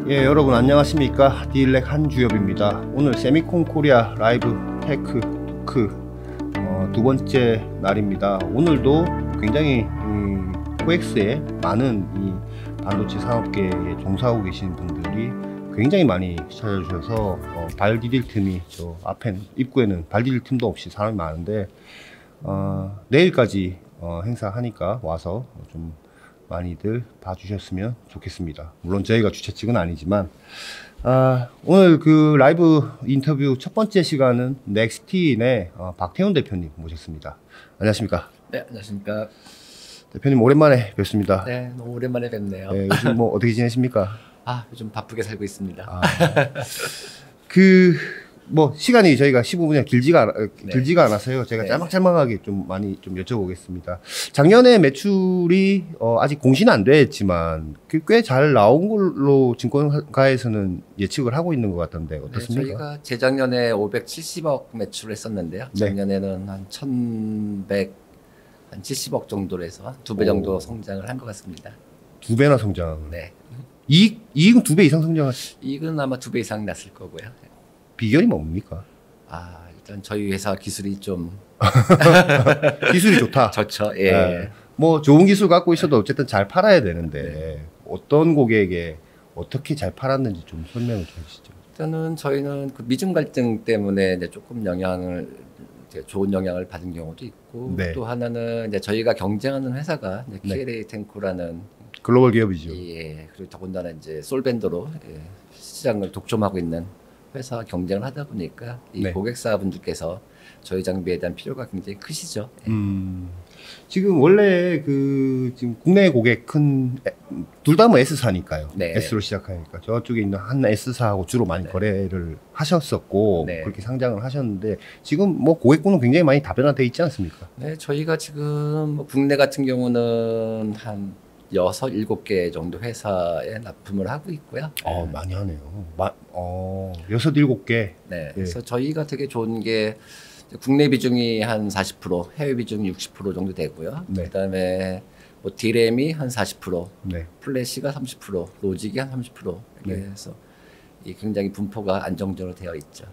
예, 여러분 안녕하십니까. 딜렉 한주엽입니다. 오늘 세미콘 코리아 라이브 테크 두 번째 날입니다. 오늘도 굉장히 코엑스에 많은 이 반도체 산업계에 종사하고 계신 분들이 굉장히 많이 찾아주셔서 발 디딜 틈이 저 앞에 입구에는 발 디딜 틈도 없이 사람이 많은데 내일까지 행사하니까 와서 좀 많이들 봐주셨으면 좋겠습니다. 물론 저희가 주최 측은 아니지만 오늘 그 라이브 인터뷰 첫 번째 시간은 넥스틴의 박태훈 대표님 모셨습니다. 안녕하십니까? 네, 안녕하십니까? 대표님 오랜만에 뵙습니다. 네, 너무 오랜만에 뵙네요. 네, 요즘 뭐 어떻게 지내십니까? 요즘 바쁘게 살고 있습니다. 뭐 시간이 저희가 15분이 길지가 않아서요. 제가 네. 짤막짤막하게 좀 많이 좀 여쭤보겠습니다. 작년에 매출이 아직 공시는 안 됐지만 꽤 잘 나온 걸로 증권가에서는 예측을 하고 있는 것 같던데 어떻습니까? 네, 저희가 재작년에 570억 매출을 했었는데요. 네. 작년에는 한 1170억 정도로 해서 2배 정도 성장을 한 것 같습니다. 2배나 성장. 네. 이익은 2배 이상 성장하시. 이익은 아마 2배 이상 났을 거고요. 비결이 뭡니까? 일단 저희 회사 기술이 좀 기술이 좋다. 좋죠. 예. 네. 뭐 좋은 기술 갖고 있어도 어쨌든 잘 팔아야 되는데 어떤 고객에게 어떻게 잘 팔았는지 좀 설명을 좀 해주시죠. 일단은 저희는 그 미중 갈등 때문에 이제 조금 좋은 영향을 받은 경우도 있고, 네. 또 하나는 이제 저희가 경쟁하는 회사가 이제 네. KLA 탱코라는 글로벌 기업이죠. 예, 그리고 더군다나 이제 솔벤더로 시장을 독점하고 있는 회사와 경쟁을 하다 보니까 이 네. 고객사분들께서 저희 장비에 대한 필요가 굉장히 크시죠. 예. 지금 원래 지금 국내 고객 둘 다 뭐 S사니까요. 네. S로 시작하니까 저쪽에 있는 한 S사하고 주로 많이 네. 거래를 하셨었고 네. 그렇게 상장을 하셨는데 지금 뭐 고객군은 굉장히 많이 다변화돼 있지 않습니까? 네, 저희가 지금 뭐 국내 같은 경우는 한 6, 7개 정도 회사에 납품을 하고 있고요. 많이 하네요. 6, 7개. 네, 그래서 저희가 되게 좋은 게 국내 비중이 한 40%, 해외 비중이 60% 정도 되고요. 네. 그다음에 뭐 디램이 한 40%, 네. 플래시가 30%, 로직이 한 30% 이렇게 네. 해서 이 굉장히 분포가 안정적으로 되어 있죠.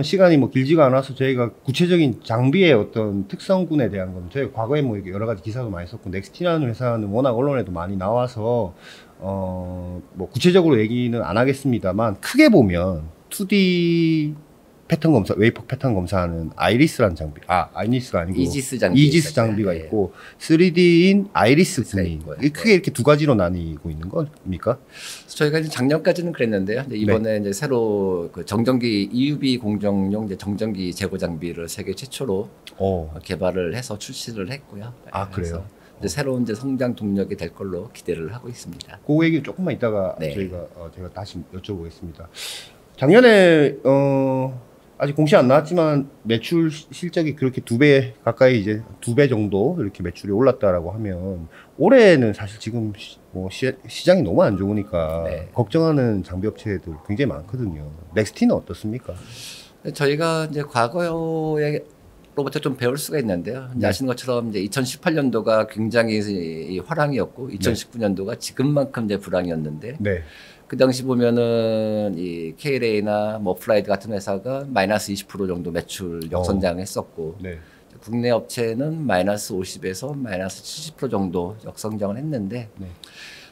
시간이 뭐 길지가 않아서 저희가 구체적인 장비의 어떤 특성군에 대한 건 저희가 과거에 뭐 이렇게 여러 가지 기사도 많이 썼고 넥스틴이라는 회사는 워낙 언론에도 많이 나와서 뭐 구체적으로 얘기는 안 하겠습니다만 크게 보면 2D 패턴 검사, 웨이퍼 패턴 검사하는 아이리스라는 장비, 아이리스가 아니고 이지스 장비, 이지스 장비가 네. 있고 3D인 아이리스 군이 있고요. 크게 이렇게 두 가지로 나뉘고 있는 겁니까? 그래서 저희가 이제 작년까지는 그랬는데요. 이제 이번에 이제 새로 그 정전기 EUV 공정용 이제 정전기 제고 장비를 세계 최초로 개발을 해서 출시를 했고요. 그래요? 이제 새로운 이제 성장 동력이 될 걸로 기대를 하고 있습니다. 그 얘기 조금만 이따가 네. 제가 다시 여쭤보겠습니다. 작년에 아직 공시 안 나왔지만 매출 실적이 그렇게 2배 가까이 이제 2배 정도 이렇게 매출이 올랐다라고 하면 올해는 사실 지금 뭐 시장이 너무 안 좋으니까 네. 걱정하는 장비 업체들 굉장히 많거든요. 넥스틴은 어떻습니까? 저희가 이제 과거로부터 좀 배울 수가 있는데요. 이제 네. 아시는 것처럼 이제 2018년도가 굉장히 화랑이었고 2019년도가 지금만큼 이제 불황이었는데 네. 그 당시 보면은 이 KLA나 뭐 플라이드 같은 회사가 마이너스 20% 정도 매출 역성장했었고 네. 국내 업체는 마이너스 50에서 마이너스 70% 정도 역성장을 했는데 네.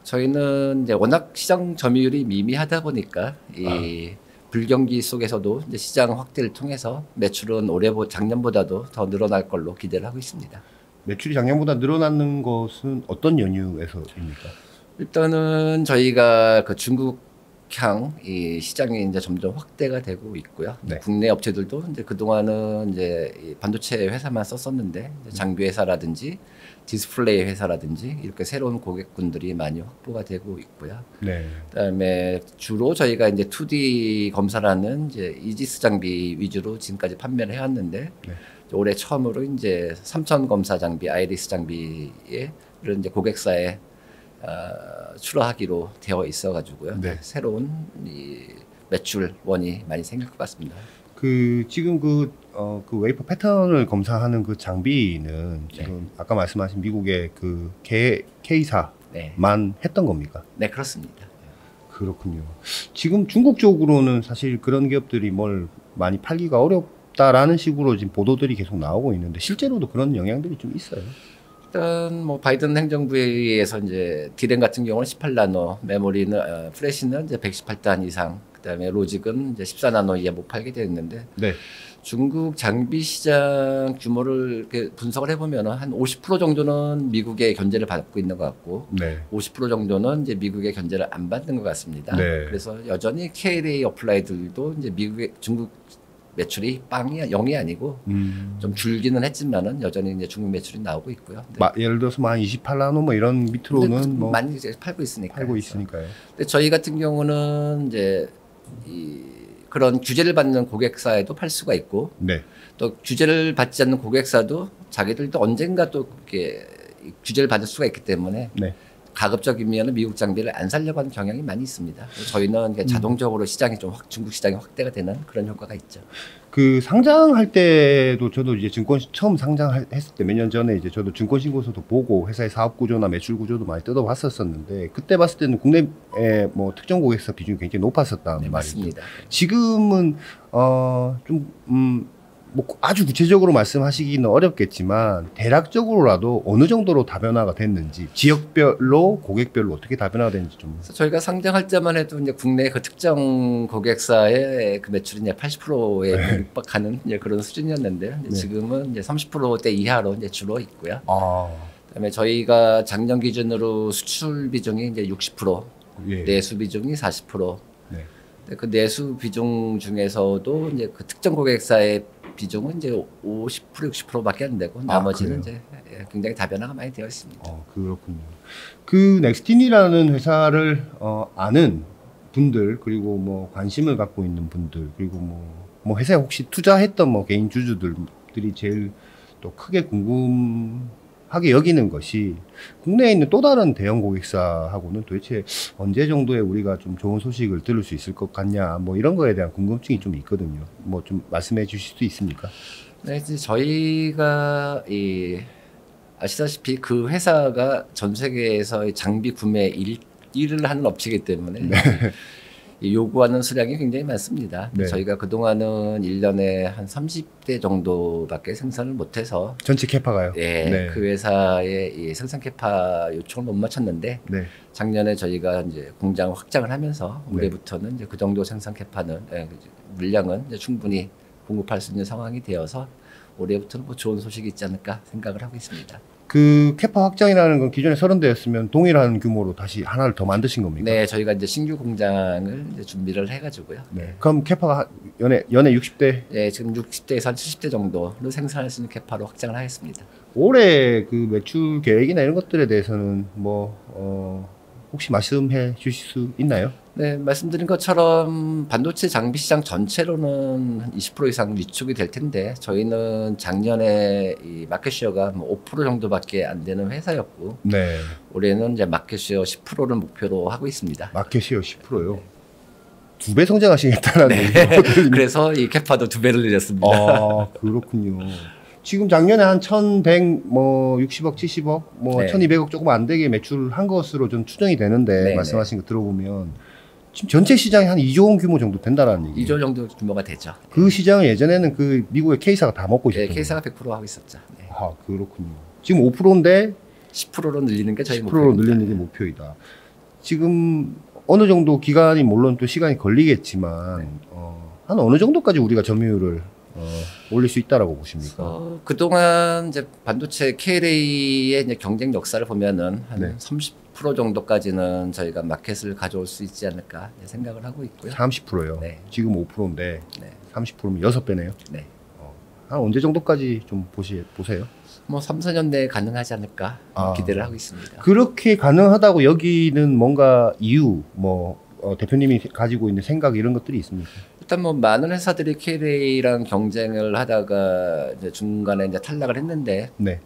저희는 이제 워낙 시장 점유율이 미미하다 보니까 이 불경기 속에서도 이제 시장 확대를 통해서 매출은 작년보다도 더 늘어날 걸로 기대를 하고 있습니다. 매출이 작년보다 늘어나는 것은 어떤 연유에서입니까? 일단은 저희가 그 중국향 이 시장이 이제 점점 확대가 되고 있고요. 네. 국내 업체들도 이제 그동안은 이제 이 반도체 회사만 썼었는데 이제 장비 회사라든지 디스플레이 회사라든지 이렇게 새로운 고객군들이 많이 확보가 되고 있고요. 네. 그다음에 주로 저희가 이제 2D 검사라는 이제 이지스 장비 위주로 지금까지 판매를 해왔는데 네. 올해 처음으로 이제 3천 검사 장비, 아이리스 장비를 이제 고객사에 출하하기로 되어 있어가지고요. 네. 새로운 이 매출원이 많이 생길 것 같습니다. 지금 그 웨이퍼 패턴을 검사하는 그 장비는 지금 아까 말씀하신 미국의 그 K사만 네. 했던 겁니까? 네, 그렇습니다. 그렇군요. 지금 중국 쪽으로는 사실 그런 기업들이 뭘 많이 팔기가 어렵다라는 식으로 지금 보도들이 계속 나오고 있는데 실제로도 그런 영향들이 좀 있어요. 일단 뭐 바이든 행정부에 의해서 이제 디램 같은 경우는 18나노, 메모리는 플래시는 이제 118단 이상, 그다음에 로직은 이제 14나노 이하 못 팔게 되어 있는데 네. 중국 장비 시장 규모를 이렇게 분석을 해보면 한 50% 정도는 미국의 견제를 받고 있는 것 같고 네. 50% 정도는 이제 미국의 견제를 안 받는 것 같습니다. 네. 그래서 여전히 KLA 어플라이들도 이제 미국의 중국 매출이 0이 아니고 좀 줄기는 했지만은 여전히 이제 중국 매출이 나오고 있고요. 예를 들어서 한 28나노 뭐 이런 밑으로는 뭐 많이 이제 팔고 있으니까. 팔고 있으니까요. 근데 저희 같은 경우는 이제 그런 규제를 받는 고객사에도 팔 수가 있고 네. 또 규제를 받지 않는 고객사도 자기들도 언젠가 또 이렇게 규제를 받을 수가 있기 때문에 네. 가급적이면 미국 장비를 안 살려고 하는 경향이 많이 있습니다. 저희는 그냥 자동적으로 시장이 좀 중국 시장이 확대가 되는 그런 효과가 있죠. 그 상장할 때도 저도 이제 증권 처음 상장했을 때 몇 년 전에 이제 저도 증권 신고서도 보고 회사의 사업 구조나 매출 구조도 많이 뜯어봤었었는데 그때 봤을 때는 국내에 뭐 특정 고객사 비중이 굉장히 높았었다는 네, 말이죠. 맞습니다. 지금은 뭐 아주 구체적으로 말씀하시기는 어렵겠지만 대략적으로라도 어느 정도로 다변화가 됐는지 지역별로 고객별로 어떻게 다변화가 됐는지 좀. 그래서 저희가 상장할 때만 해도 이제 국내 그 특정 고객사의 그 매출이 이제 80%에 네. 육박하는 이제 그런 수준이었는데 이제 네. 지금은 이제 30%대 이하로 이제 줄어 있고요. 아, 그다음에 저희가 작년 기준으로 수출 비중이 이제 60%, 예. 내수 비중이 40%. 네. 근데 그 내수 비중 중에서도 이제 그 특정 고객사의 비중은 이제 50%, 60%밖에 안 되고 나머지는 그래요? 이제 굉장히 다변화가 많이 되어 있습니다. 그렇군요. 그 넥스틴이라는 회사를 아는 분들 그리고 뭐 관심을 갖고 있는 분들 그리고 뭐 회사에 혹시 투자했던 뭐 개인 주주들이 제일 또 크게 궁금하게 여기는 것이 국내에 있는 또 다른 대형 고객사하고는 도대체 언제 정도에 우리가 좀 좋은 소식을 들을 수 있을 것 같냐 뭐 이런 거에 대한 궁금증이 좀 있거든요. 뭐 좀 말씀해 주실 수 있습니까? 네, 이제 저희가 아시다시피 그 회사가 전 세계에서 장비 구매 1위를 하는 업체이기 때문에 이 요구하는 수량이 굉장히 많습니다. 네. 저희가 그동안은 1년에 한 30대 정도밖에 생산을 못해서 전체 캐파가요? 예, 네. 그 회사의 이 생산 캐파 요청을 못 맞췄는데 네. 작년에 저희가 이제 공장 확장을 하면서 네. 올해부터는 이제 그 정도 생산 캐파는 물량은 이제 충분히 공급할 수 있는 상황이 되어서 올해부터는 뭐 좋은 소식이 있지 않을까 생각을 하고 있습니다. 그 캐파 확장이라는 건 기존에 30대였으면 동일한 규모로 다시 하나를 더 만드신 겁니까? 네, 저희가 이제 신규 공장을 이제 준비를 해가지고요. 네. 그럼 캐파가 연에 60대? 네, 지금 60대에서 한 70대 정도로 생산할 수 있는 캐파로 확장을 하겠습니다. 올해 그 매출 계획이나 이런 것들에 대해서는 뭐 혹시 말씀해 주실 수 있나요? 네, 말씀드린 것처럼 반도체 장비 시장 전체로는 한 20% 이상 위축이 될 텐데 저희는 작년에 이 마켓쉐어가 뭐 5% 정도밖에 안 되는 회사였고 네. 올해는 이제 마켓쉐어 10%를 목표로 하고 있습니다. 마켓이요 10%요. 2배 성장하시겠다는 그래서 이 캐파도 2배를 늘렸습니다. 아, 그렇군요. 지금 작년에 한 1,100, 뭐 60억, 70억, 뭐 네. 1,200억 조금 안 되게 매출한 것으로 좀 추정이 되는데 네, 말씀하신 거 들어보면 지금 전체 시장이 한 2조 원 규모 정도 된다라는 얘기예요. 2조 정도 규모가 되죠. 그 시장을 예전에는 그 미국의 K사가 다 먹고 네, 있었던 K사가 100% 하고 있었죠. 네. 아, 그렇군요. 지금 5%인데 10%로 늘리는 게 저희 10%로 늘리는 게 목표이다. 지금 어느 정도 기간이 물론 또 시간이 걸리겠지만 한 어느 정도까지 우리가 점유율을 올릴 수 있다라고 보십니까? 그동안 이제 반도체 KLA의 이제 경쟁 역사를 보면은 한 네. 30% 정도까지는 저희가 마켓을 가져올 수 있지 않을까 생각을 하고 있고요. 30%요. 네. 지금 5%인데 네. 30%면 6배네요. 네. 한 언제 정도까지 좀 보세요? 뭐 3, 4년 내에 가능하지 않을까 기대를 하고 있습니다. 그렇게 가능하다고 여기는 뭔가 이유, 대표님이 가지고 있는 생각 이런 것들이 있습니까? 일단 뭐 많은 회사들이 KLA랑 경쟁을 하다가 이제 중간에 이제 탈락을 했는데 네.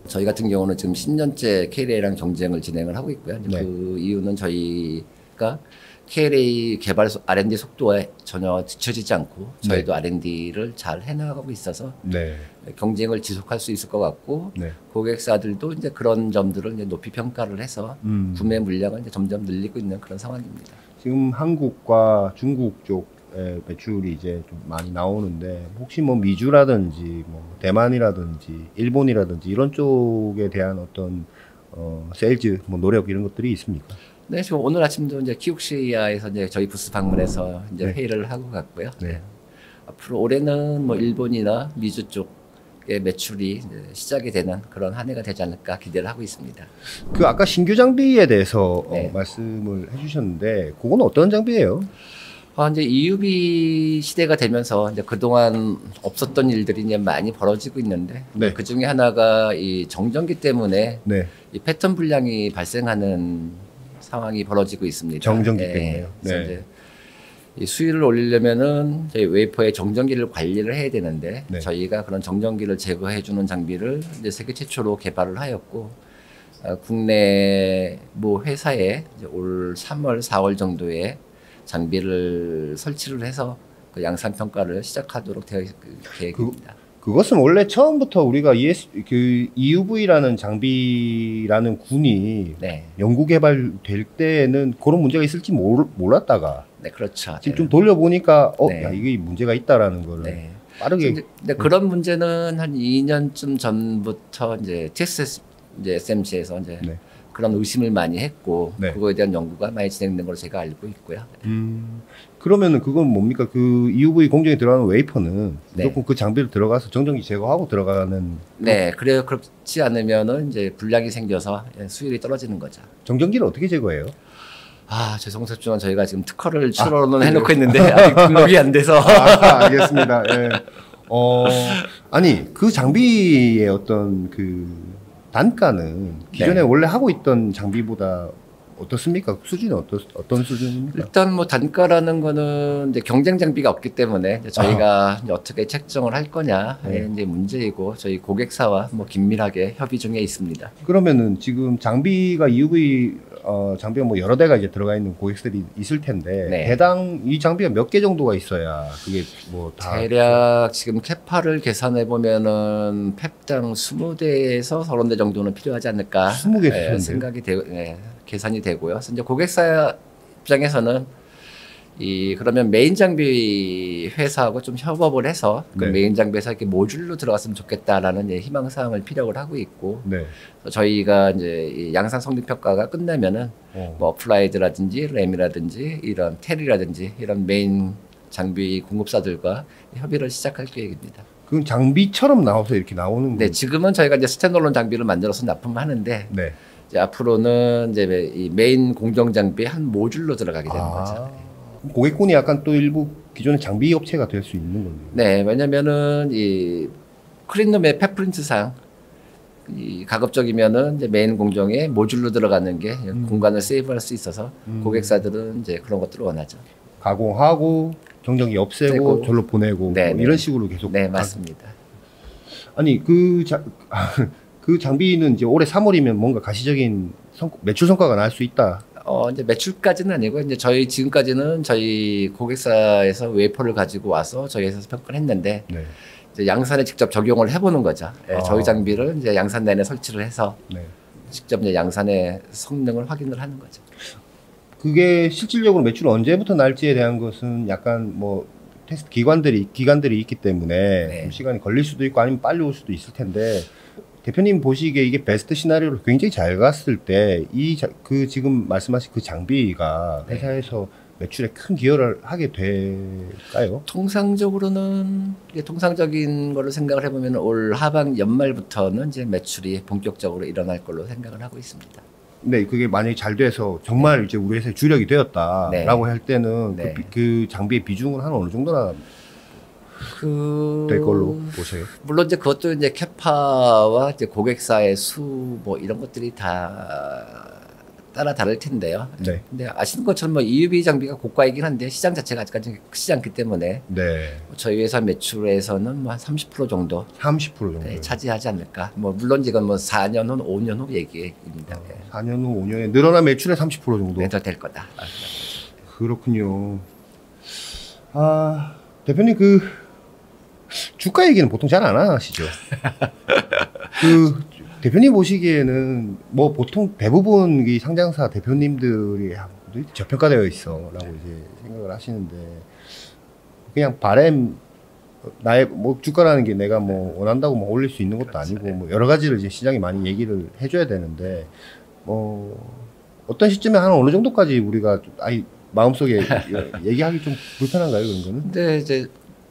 저희 같은 경우는 지금 10년째 KLA랑 경쟁을 진행을 하고 있고요. 이제 네. 그 이유는 저희가 KLA 개발 R&D 속도에 전혀 뒤처지지 않고 저희도 R&D를 잘 해나가고 있어서 네. 경쟁을 지속할 수 있을 것 같고 네. 고객사들도 이제 그런 점들을 이제 높이 평가를 해서 음. 구매 물량을 이제 점점 늘리고 있는 그런 상황입니다. 지금 한국과 중국 쪽의 매출이 이제 좀 많이 나오는데 혹시 뭐 미주라든지 뭐 대만이라든지 일본이라든지 이런 쪽에 대한 어떤 세일즈 뭐 노력 이런 것들이 있습니까? 네, 지금 오늘 아침도 이제 키옥시아에서 이제 저희 부스 방문해서 이제 네. 회의를 하고 갔고요. 네. 앞으로 올해는 뭐 일본이나 미주 쪽의 매출이 이제 시작이 되는 그런 한 해가 되지 않을까 기대를 하고 있습니다. 그 아까 신규 장비에 대해서 네. 말씀을 해주셨는데 그건 어떤 장비예요? 이제 EUV 시대가 되면서 이제 그동안 없었던 일들이 이제 많이 벌어지고 있는데 네. 그 중에 하나가 이 정전기 때문에 네. 이 패턴 불량이 발생하는 상황이 벌어지고 있습니다. 정전기 예, 때문에요. 그래서 네. 이제 이 수율을 올리려면은 저희 웨이퍼의 정전기를 관리를 해야 되는데 네. 저희가 그런 정전기를 제거해 주는 장비를 이제 세계 최초로 개발을 하였고 국내 모 회사에 이제 올 3월, 4월 정도에 장비를 설치를 해서 그 양산 평가를 시작하도록 되어 그 계획입니다. 그것은 원래 처음부터 우리가 그 EUV라는 장비라는 군이 네, 연구 개발될 때는 그런 문제가 있을지 몰랐다가 네 그렇죠. 지금 네. 좀 돌려보니까 네. 야, 이게 문제가 있다라는 거를 네. 빠르게 근데 그런 문제는 한 2년쯤 전부터 이제 TSS 이제 SMC에서 이제 네. 그런 의심을 많이 했고 네. 그거에 대한 연구가 많이 진행된 걸로 제가 알고 있고요. 그러면은 그건 뭡니까? 그 EUV 공정에 들어가는 웨이퍼는 네. 무조건 그 장비를 들어가서 정전기 제거하고 들어가는 네, 그래요. 그렇지 않으면은 이제 불량이 생겨서 수율이 떨어지는 거죠. 정전기를 어떻게 제거해요? 죄송스럽지만 저희가 지금 특허를 출원은 해놓고 있는데 아직 등록이 안 돼서. 알겠습니다. 예. 아니 그 장비의 어떤 그 단가는 기존에 네. 원래 하고 있던 장비보다 어떻습니까? 수준이 어떤 수준입니까? 일단 뭐 단가라는 거는 이제 경쟁 장비가 없기 때문에 이제 저희가 이제 어떻게 책정을 할 거냐에 네. 이제 문제이고 저희 고객사와 뭐 긴밀하게 협의 중에 있습니다. 그러면은 지금 장비가 EUV 장비가 뭐 여러 대가 이제 들어가 있는 고객들이 있을 텐데 네. 대당 이 장비가 몇 개 정도가 있어야 그게 뭐 다 대략 지금 캐파를 계산해 보면은 펩당 20대에서 30대 정도는 필요하지 않을까 20개 필요한데요? 생각이 계산이 되고요. 그래서 이제 고객사 입장에서는 그러면 메인 장비 회사하고 좀 협업을 해서 그 네. 메인 장비에서 이렇게 모듈로 들어갔으면 좋겠다라는 희망 사항을 피력을 하고 있고 네. 그래서 저희가 이제 이 양산 성능 평가가 끝나면은 뭐 어플라이드라든지 램이라든지 이런 텔이라든지 이런 메인 장비 공급사들과 협의를 시작할 계획입니다. 그건 장비처럼 나와서 이렇게 나오는 네, 거. 지금은 저희가 이제 스탠드얼론 장비를 만들어서 납품하는데 네. 이제 앞으로는 이제 이 메인 공정 장비의 한 모듈로 들어가게 되는 거죠. 고객군이 약간 또 일부 기존의 장비 업체가 될 수 있는 거네요. 네, 왜냐면은 이 클린룸의 펫프린트상 이 가급적이면은 이제 메인 공정에 모듈로 들어가는 게 공간을 세이브할 수 있어서 고객사들은 이제 그런 것들을 원하죠. 가공하고 정전기 없애고 떼고. 절로 보내고 네, 뭐 네. 이런 식으로 계속 네, 맞습니다. 아니 그 장비는 이제 올해 3월이면 뭔가 가시적인 매출 성과가 날 수 있다. 이제 매출까지는 아니고 이제 저희 지금까지는 저희 고객사에서 웨이퍼를 가지고 와서 저희 회사에서 평가를 했는데 네. 이제 양산에 직접 적용을 해보는 거죠. 예, 아. 저희 장비를 이제 양산 내내 설치를 해서 네. 직접 이제 양산의 성능을 확인을 하는 거죠. 그게 실질적으로 매출 언제부터 날지에 대한 것은 약간 뭐 테스트 기관들이 있기 때문에 네. 좀 시간이 걸릴 수도 있고 아니면 빨리 올 수도 있을 텐데 대표님 보시기에 이게 베스트 시나리오로 굉장히 잘 갔을 때 그 지금 말씀하신 그 장비가 네. 회사에서 매출에 큰 기여를 하게 될까요? 통상적으로는 이게 통상적인 거를 생각을 해보면 올 하반 연말부터는 이제 매출이 본격적으로 일어날 걸로 생각을 하고 있습니다. 네, 그게 만약에 잘 돼서 정말 이제 우리 회사의 주력이 되었다라고 할 때는 네. 그 장비의 비중은 한 어느 정도나 될 걸로 보세요? 물론 이제 그것도 이제 캐파와 이제 고객사의 수 뭐 이런 것들이 다 따라 다를 텐데요. 네. 근데 아시는 것처럼 뭐 EUV 장비가 고가이긴 한데 시장 자체가 아직까지 크지 않기 때문에 네. 저희 회사 매출에서는 뭐 한 30% 정도 30% 정도. 네, 차지하지 않을까. 뭐 물론 이건 뭐 4년 후, 5년 후 얘기입니다. 4년 후 5년에 늘어난 매출의 30% 정도. 네, 더될 거다. 그렇군요. 대표님 그 주가 얘기는 보통 잘 안 하시죠? 그 대표님 보시기에는 뭐 보통 대부분 이 상장사 대표님들이 저평가되어 있어라고 이제 생각을 하시는데 그냥 바램 나의 뭐 주가라는 게 내가 뭐 원한다고 뭐 올릴 수 있는 것도 아니고 뭐 여러 가지를 이제 시장이 많이 얘기를 해줘야 되는데 뭐 어떤 시점에 한 어느 정도까지 우리가 아이 마음속에 얘기하기 좀 불편한가요 그런 거는? 근데 이제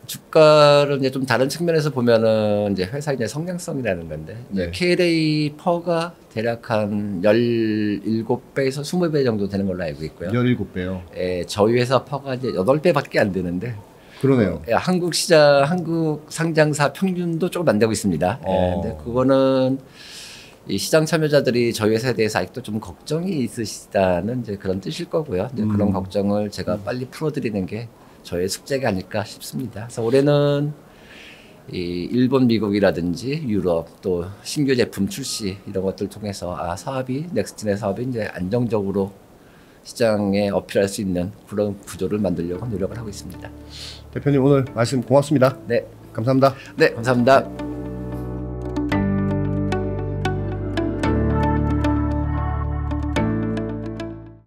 주가를 이제 좀 다른 측면에서 보면은 이제 회사 이제 성장성이라는 건데 이제 네. KLA 퍼가 대략 한 17배에서 20배 정도 되는 걸로 알고 있고요. 17배요. 저희 회사 퍼가 이제 8배밖에 안 되는데 그러네요. 한국 시장, 한국 상장사 평균도 조금 안 되고 있습니다. 근데 그거는 이 시장 참여자들이 저희 회사에 대해서 아직도 좀 걱정이 있으시다는 이제 그런 뜻일 거고요. 이제 그런 걱정을 제가 빨리 풀어드리는 게 저의 숙제가 아닐까 싶습니다. 그래서 올해는 이 일본, 미국이라든지 유럽 또 신규 제품 출시 이런 것들 통해서 사업이 넥스틴의 사업이 이제 안정적으로 시장에 어필할 수 있는 그런 구조를 만들려고 노력을 하고 있습니다. 대표님 오늘 말씀 고맙습니다. 네, 감사합니다. 네, 감사합니다.